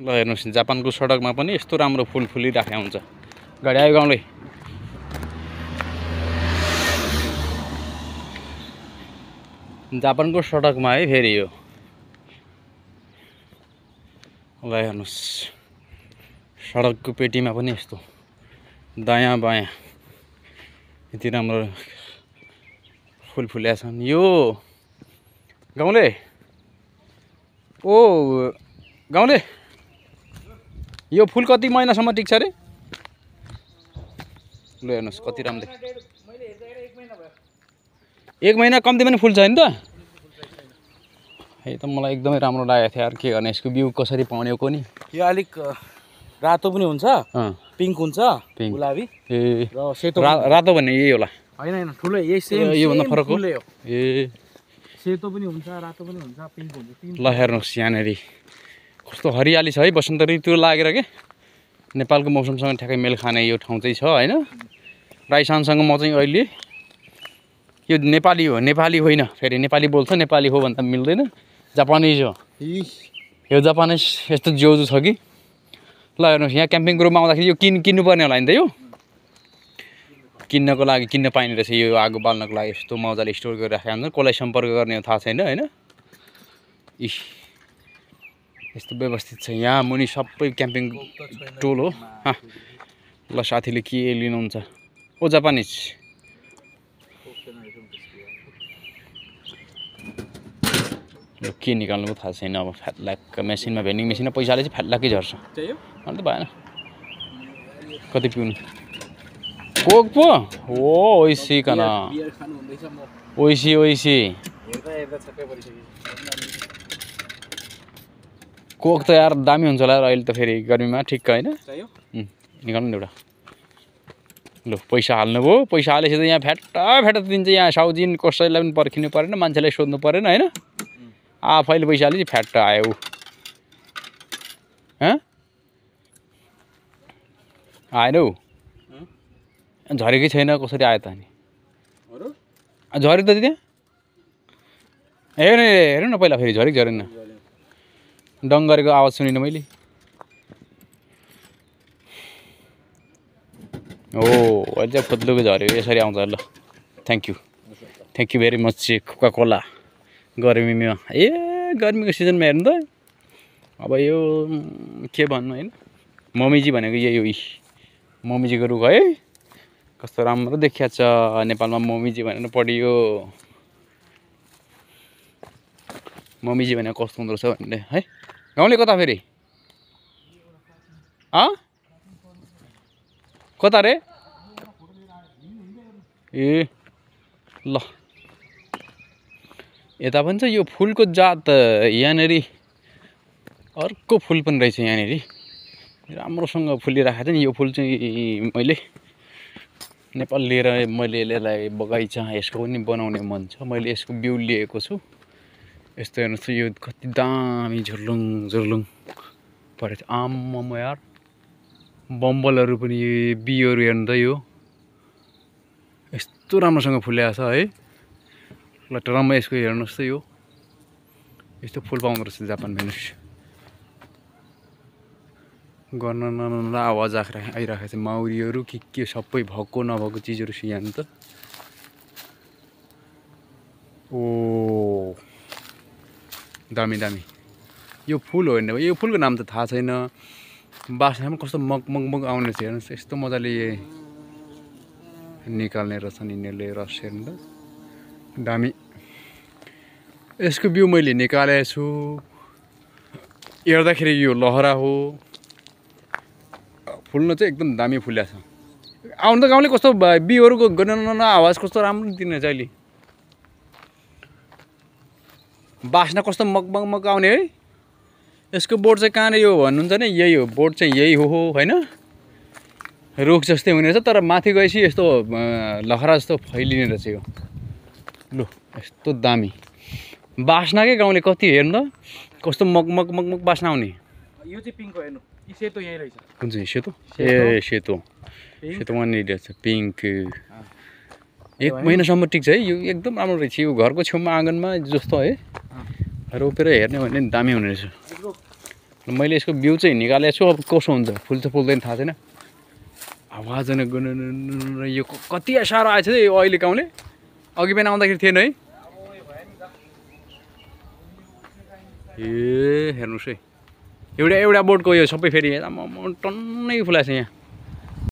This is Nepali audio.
ल हेर्नुहोस् जापानको सडकमा पनि यस्तो राम्रो फुल फुलिराखेको हुन्छ। गाडी आयो गाउँले। जापानको सडकमा है फेरि यो। ल हेर्नुहोस् सडकको पेटीमा पनि यस्तो दायाँ बायाँ यति राम्रो फुल फुलेका छन्। यो गाउँले ओ गाउँले यो फुल कति महिनासम्म टिक्छ अरे? ल हेर्नुहोस् कति राम्रो। 1 महिना कम्ती पनि फुल्छ हैन त? है त मलाई एकदमै राम्रो लागेको थियो यार। के गर्ने यसको बिउ कसरी पाउने हो नि? यो अलिक रातो पनि हुन्छ, पिङ्क हुन्छ, गुलाबी ए र सेतो। रातो भन्ने यही होला हैन हैन ठुलो यही सेम यो भन्दा फरक हो ए सेतो पनि हुन्छ, रातो पनि हुन्छ, पिङ्क हुन्छ। ल हेर्नुहोस् यहाँनेरि कस्तो हरियाली छ है। बसन्त ऋतु लागेर के नेपालको मौसमसँग ठ्याक्कै मेल खाने यो ठाउँ चाहिँ छ हैन। राइसानसँग म चाहिँ अहिले यो नेपाली हो, नेपाली होइन फेरि नेपाली बोल्छ, नेपाली हो भन्दा मिल्दैन, जापानिज हो यो। जापानिज यस्तो जिउजु छ कि। ल हेर्नुहोस् यहाँ क्याम्पिङ ग्रुपमा आउँदाखेरि यो किन्नुपर्ने होला नि त। यो किन्नको लागि किन्न पाइने रहेछ यो आगो बाल्नको लागि। यस्तो मजाले स्टोर गरेर राखेको हुन्छ। कसलाई सम्पर्क गर्ने हो थाहा छैन हैन। इस यस्तो व्यवस्थित छ यहाँ मुनि सबै क्याम्पिङ टोल हो। ल साथीले के लिनुहुन्छ? ओ जापानिज ल के निकाल्नु थाहा छैन। अब फ्याटल्याक मेसिनमा भेन्डिङ मेसिनमा पैसाले चाहिँ फ्याटल्याकै झर्छ। अन्त भएन कति पिउनु? कोक पो ओ ओइसी कन ओइसी ओइसी कोक त यार दामी हुन्छ होला अहिले त फेरि गर्मीमा ठिक्क हैन। निकाल्नु नि एउटा। ल पैसा हाल्नुभयो। पैसा हालेपछि त यहाँ फ्याटा दिन्छ। यहाँ साउजिन कसैलाई पनि पर्खिनु परेन, मान्छेलाई सोध्नु परेन हैन। आफैले पैसा हालेपछि फ्याट आयो। आएन हौ झरेकै छैन कसरी आयो त अनि? झऱ्यो त त्यहाँ हेर्नु न पहिला फेरि झरेको झरेन। डङ गरेको आवाज सुनिनँ मैले। ओ अहिले चाहिँ फुत्लुको झऱ्यो यसरी आउँछ। ल thank you very much Coca Cola. गर्मीमा गर्मीको सिजनमा हेर्नु त अब यो के भन्नु हैन। मम्मीजी भनेको यही हो। मम्मीजीको रुख है कस्तो राम्रो देखिया छ। नेपालमा मम्मीजी भनेर पढियो। मम्मीजी भनेको कस्तो हुँदो रहेछ भन्ने है। गाउँले कता फेरि? कता रे? ए ल यता पनि छ यो फुलको जात। यहाँनेरि अर्को फुल पनि रहेछ। यहाँनेरि राम्रोसँग फुलिरहेको छ नि यो फुल चाहिँ। मैले नेपाल लिएर मैले यसलाई बगैँचा यसको पनि बनाउने मन छ। मैले यसको बिउ लिएको छु। यस्तो हेर्नुहोस् यो कति दामी झुर्लुङ झुर्लुङ परेछ। आम्मामा यार बम्बलहरू पनि बिउहरू हेर्नु त यो यस्तो राम्रोसँग फुलेको छ है। ल टरमा यसको हेर्नुहोस् त यो यस्तो फुल पाउँदो रहेछ जापानमा। हेर्नुहोस् गर्न ननला आवाज आइरहेको छ। माउरीहरू के सबै भएको नभएको चिजहरू छ यहाँ त। ओ दामी दामी यो फुल हो होइन। यो फुलको नाम त थाहा छैन। बास्नामा कस्तो मग आउने रहेछ। हेर्नुहोस् यस्तो मजाले निकाल्ने रहेछन् यिनीहरूले रस। हेर्नु त दामी। यसको बिउ मैले निकालेको छु। हेर्दाखेरि यो लहरा हो। फुल्न चाहिँ एकदम दामी फुल्या छ। आउनु त गाउँले कस्तो बिउहरूको गनन आवाज कस्तो राम्रो दिने छ अहिले। बास्ना कस्तो मग आउने है। यसको बोट चाहिँ कहाँनिर यो भन्नुहुन्छ नि यही हो। बोट चाहिँ यही हो हैन। रुख जस्तै हुने रहेछ तर माथि गएपछि यस्तो लहरा जस्तो फैलिने रहेछ यो। लु यस्तो दामी बास्ना के गाउँले कति हेर्नु त कस्तो मग बास्ना आउने। यो चाहिँ पिङ्क हो हेर्नु। यो सेतो यही रहेछ। कुन चाहिँ सेतो? ए सेतो वहाँनिर रहेछ पिङ्क। 1 महिनासम्म टिक्छ है यो। एकदम राम्रो रहेछ यो। घरको छेउमा आँगनमा जस्तो है रोपेर हेर्ने भने दामी हुने रहेछ। मैले यसको बिउ चाहिँ निकालेको छु अब कसो हुन्छ फुल्छ फुल्दैन थाहा छैन आवाज यो कति साह्रो आएछ यो अहिले गाउँले अघि बिहान आउँदाखेरि थिएन है ए हेर्नुहोस् है एउटा बोटको यो सबै फेरि टन्नै फुलाएको छ यहाँ